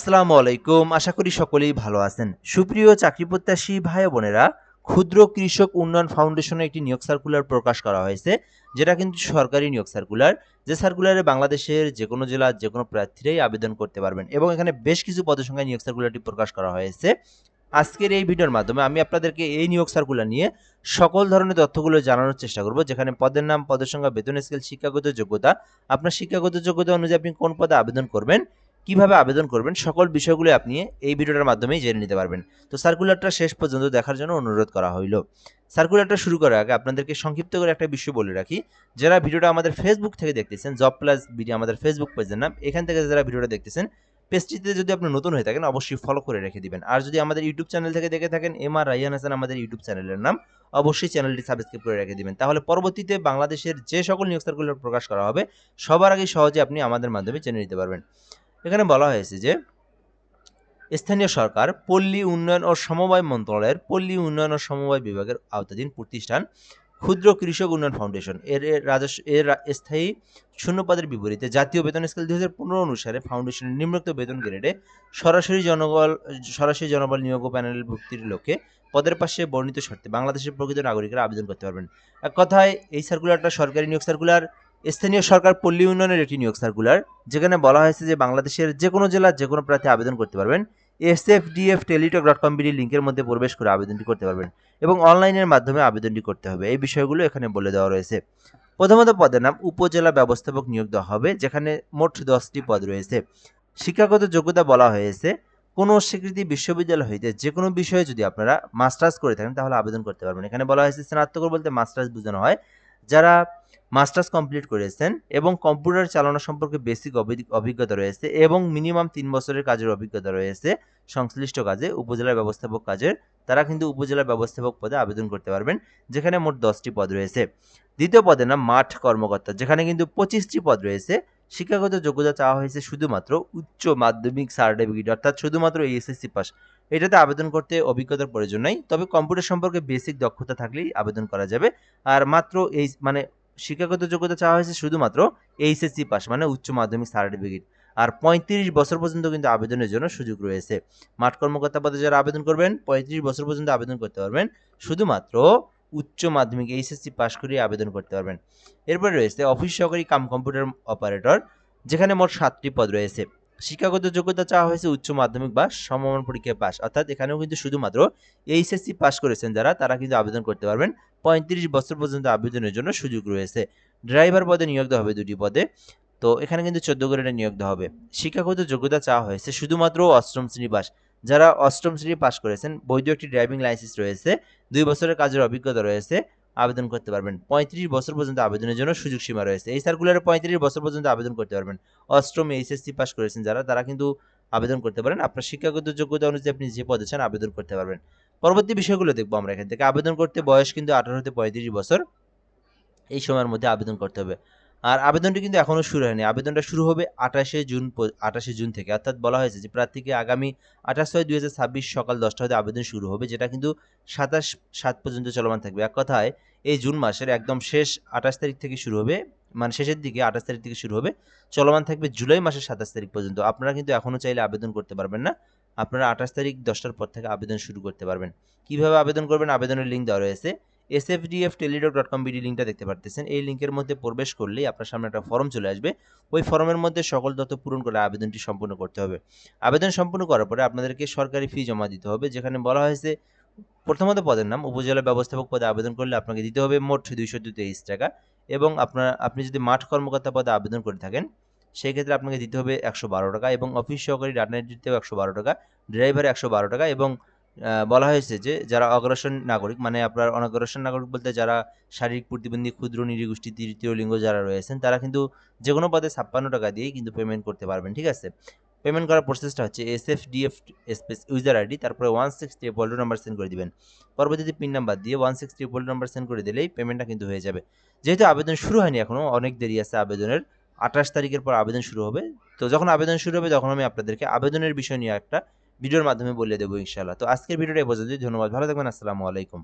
আসসালামু আলাইকুম। আশা করি সকলেই ভালো আছেন। সুপ্রিয় চাকরি প্রত্যাশী ভাই ও বোনেরা, ক্ষুদ্র কৃষক উন্নয়ন ফাউন্ডেশনের একটি নিয়োগ সার্কুলার প্রকাশ করা হয়েছে, যেটা কিন্তু সরকারি নিয়োগ সার্কুলার। যে সার্কুলারে বাংলাদেশের যেকোনো জেলার যেকোনো প্রার্থীরাই আবেদন করতে পারবেন এবং এখানে বেশ কিছু পদের সংখ্যায় নিয়োগ সার্কুলারটি প্রকাশ করা হয়েছে। আজকের এই ভিডিওর মাধ্যমে আমি আপনাদেরকে এই নিয়োগ সার্কুলার নিয়ে সকল ধরনের তথ্যগুলো জানানোর চেষ্টা করব, যেখানে পদের নাম, পদের সংখ্যা, বেতন স্কেল, শিক্ষাগত যোগ্যতা, আপনার শিক্ষাগত যোগ্যতা অনুযায়ী আপনি কোন পদে আবেদন করবেন, কিভাবে আবেদন করবেন, সকল বিষয়গুলো আপনি এই ভিডিওটার মাধ্যমেই জেনে নিতে পারবেন। তো সার্কুলারটা শেষ পর্যন্ত দেখার জন্য অনুরোধ করা হইল। সার্কুলারটা শুরু করার আগে আপনাদেরকে সংক্ষিপ্ত করে একটা বিষয় বলে রাখি। যারা ভিডিওটা আমাদের ফেসবুক থেকে দেখতেছেন, জব প্লাস বিডি আমাদের ফেসবুক পেজের নাম, এখান থেকে যারা ভিডিওটা দেখতেছেন, পেজটিতে যদি আপনি নতুন হয়ে থাকেন অবশ্যই ফলো করে রেখে দিবেন। আর যদি আমাদের ইউটিউব চ্যানেল থেকে দেখে থাকেন, এমআর রাইহান হাসান আমাদের ইউটিউব চ্যানেলের নাম, অবশ্যই চ্যানেলটি সাবস্ক্রাইব করে রেখে দিবেন। তাহলে পরবর্তীতে বাংলাদেশের যে সকল নিউজ সার্কুলার প্রকাশ করা হবে সবার আগে সহজে আপনি আমাদের মাধ্যমে জেনে নিতে পারবেন। এখানে বলা হয়েছে যে স্থানীয় সরকার, পল্লী উন্নয়ন ও সমবায় মন্ত্রণালয়ের পল্লী উন্নয়ন ও সমবায় বিভাগের আওতাধীন প্রতিষ্ঠান ক্ষুদ্র কৃষক উন্নয়ন ফাউন্ডেশন এর স্থায়ী শূন্যপদের বিপরীতে জাতীয় বেতন স্কেল 2015 অনুসারে ফাউন্ডেশনের নিম্নোক্ত বেতন গ্রেডে সরাসরি জনবল নিয়োগ ও প্যানেল ভুক্তির লক্ষ্যে পদের পাশে বর্ণিত শর্তে বাংলাদেশের প্রকৃত নাগরিকরা আবেদন করতে পারবেন। এক কথায় এই সার্কুলারটা সরকারি নিয়োগ সার্কুলার, স্থানীয় সরকার পল্লী উন্নয়নের একটি নিয়োগ সার্কুলার, যেখানে বলা হয়েছে যে বাংলাদেশের যে কোনো জেলার যে কোনো প্রার্থী আবেদন করতে পারবেন। sfdf.teletalk.com লিঙ্কের মধ্যে প্রবেশ করে আবেদনটি করতে পারবেন এবং অনলাইনের মাধ্যমে আবেদনটি করতে হবে। এই বিষয়গুলো এখানে বলে দেওয়া রয়েছে। প্রথমত পদের নাম উপজেলা ব্যবস্থাপক নিয়োগ দেওয়া হবে, যেখানে মোট 10টি পদ রয়েছে। শিক্ষাগত যোগ্যতা বলা হয়েছে কোনো স্বীকৃতি বিশ্ববিদ্যালয় হইতে যে কোনো বিষয়ে যদি আপনারা মাস্টার্স করে থাকেন তাহলে আবেদন করতে পারবেন। এখানে বলা হয়েছে স্নাতক বলতে মাস্টার্স বোঝানো হয়, যারা মাস্টার্স কমপ্লিট করেছেন এবং কম্পিউটার চালানো সম্পর্কে বেসিক অভিজ্ঞতা রয়েছে এবং মিনিমাম 3 বছরের কাজের অভিজ্ঞতা রয়েছে সংশ্লিষ্ট কাজে, উপজেলা ব্যবস্থাপক কাজের, তারা কিন্তু উপজেলা ব্যবস্থাপক পদে আবেদন করতে পারবেন, যেখানে মোট 10টি পদ রয়েছে। দ্বিতীয় পদের নাম মাঠ কর্মকর্তা, যেখানে কিন্তু 25টি পদ রয়েছে। শিক্ষাগত যোগ্যতা চাওয়া হয়েছে শুধুমাত্র উচ্চ মাধ্যমিক সার্টিফিকেট, অর্থাৎ শুধুমাত্র এইচএসসি পাস। এটাতে আবেদন করতে অভিজ্ঞতার প্রয়োজন নাই, তবে কম্পিউটার সম্পর্কে বেসিক দক্ষতা থাকলেই আবেদন করা যাবে। আর মাত্র এই শিক্ষাগত যোগ্যতা চাওয়া হয়েছে শুধুমাত্র এইচএসসি পাস, মানে উচ্চ মাধ্যমিক সার্টিফিকেট। আর 35 বছর পর্যন্ত কিন্তু আবেদনের জন্য সুযোগ রয়েছে। মাঠ কর্মকর্তা পদে যারা আবেদন করবেন 35 বছর পর্যন্ত আবেদন করতে পারবেন, শুধুমাত্র উচ্চ মাধ্যমিক এইচএসসি পাস করে আবেদন করতে পারবেন। এরপরে রয়েছে অফিস সহকারী কাম কম্পিউটার অপারেটর, যেখানে মোট 7টি পদ রয়েছে। শিক্ষাগত যোগ্যতা চাওয়া হয়েছে উচ্চ মাধ্যমিক বা সমমান পরীক্ষায় পাস, অর্থাৎ এখানেও কিন্তু শুধুমাত্র এইচএসসি পাস করেছেন যারা, তারা কিন্তু আবেদন করতে পারবেন। 35 বছর পর্যন্ত আবেদনের জন্য সুযোগ রয়েছে। ড্রাইভার পদে নিয়োগ দেওয়া হবে 2টি পদে, তো এখানে কিন্তু 14 গ্রেডে নিয়োগ দেওয়া হবে। শিক্ষাগত যোগ্যতা চাওয়া হয়েছে শুধুমাত্র অষ্টম শ্রেণী পাস, যারা অষ্টম শ্রেণী পাস করেছেন, বৈধ একটি ড্রাইভিং লাইসেন্স রয়েছে, 2 বছরের কাজের অভিজ্ঞতা রয়েছে, আবেদন করতে পারবেন। 35 বছর পর্যন্ত আবেদনের জন্য সুযোগ সীমা রয়েছে। এই সার্কুলারে 35 বছর পর্যন্ত আবেদন করতে পারবেন। অষ্টম এইচএসসি পাস করেছেন যারা, তারা কিন্তু আবেদন করতে পারেন। আপনার শিক্ষাগত যোগ্যতা অনুযায়ী আপনি যে পদে চান আবেদন করতে পারবেন। পরবর্তী বিষয়গুলো দেখবো আমরা এখান থেকে। আবেদন করতে বয়স কিন্তু 18 হতে 35 বছর, এই সময়ের মধ্যে আবেদন করতে হবে। আর আবেদনটি কিন্তু এখনো শুরু হয়নি। আবেদনটা শুরু হবে 28শে জুন থেকে, অর্থাৎ বলা হয়েছে যে প্রার্থীকে আগামী 28/6/2026 সকাল 10টা হতে আবেদন শুরু হবে, যেটা কিন্তু 27/7 পর্যন্ত চলমান থাকবে। এক কথায় এই জুন মাসের একদম শেষ 28 তারিখ থেকে শুরু হবে, মানে শেষের দিকে 28 তারিখ থেকে শুরু হবে, চলমান থাকবে জুলাই মাসের 27 তারিখ পর্যন্ত। আপনারা কিন্তু এখনো চাইলে আবেদন করতে পারবেন না। আপনারা 28 তারিখ 10টার পর থেকে আবেদন শুরু করতে পারবেন। কিভাবে আবেদন করবেন? আবেদনের লিঙ্ক দেওয়া রয়েছে। sfdf.teletalk.com লিঙ্কটা দেখতে পারতেছেন। এই লিঙ্কের মধ্যে প্রবেশ করলেই আপনার সামনে একটা ফর্ম চলে আসবে। ওই ফর্মের মধ্যে সকল তথ্য পূরণ করে আবেদনটি সম্পূর্ণ করতে হবে। আবেদন সম্পূর্ণ করার পরে আপনাদেরকে সরকারি ফি জমা দিতে হবে, যেখানে বলা হয়েছে প্রথমত পদের নাম উপজেলা ব্যবস্থাপক পদে আবেদন করলে আপনাকে দিতে হবে মোট 223 টাকা, এবং আপনি যদি মাঠ কর্মকর্তা পদে আবেদন করে থাকেন সেই ক্ষেত্রে আপনাকে দিতে হবে 112 টাকা, এবং অফিস সহকারী ডাটা এন্ট্রিতেও 112 টাকা, ড্রাইভারে 112 টাকা, এবং বলা হয়েছে যে যারা অগ্রসর নাগরিক, মানে আপনার অনগ্রসর নাগরিক বলতে যারা শারীরিক প্রতিবন্ধী, ক্ষুদ্র নৃগোষ্ঠী, তৃতীয় লিঙ্গ যারা রয়েছেন, তারা কিন্তু যে কোনো পদে 56 টাকা দিয়েই কিন্তু পেমেন্ট করতে পারবেন। ঠিক আছে? পেমেন্ট করার প্রসেসটা হচ্ছে SFDF স্পেস ইউজার আইডি, তারপরে 16 নাম্বার সেন্ড করে দিবেন। পরবর্তীতে পিন নাম্বার দিয়ে 16 নাম্বার সেন্ড করে দিলেই পেমেন্টটা কিন্তু হয়ে যাবে। যেহেতু আবেদন শুরু হয়নি এখনো, অনেক দেরি আছে আবেদনের। 28 তারিখের পর আবেদন শুরু হবে। তো যখন আবেদন শুরু হবে তখন আমি আপনাদেরকে আবেদনের বিষয় নিয়ে একটা ভিডিওর মাধ্যমে বলে দেবো ইনশাআল্লাহ। তো আজকের ভিডিওটা এই পর্যন্তই। ধন্যবাদ। ভালো থাকবেন। আসসালামু আলাইকুম।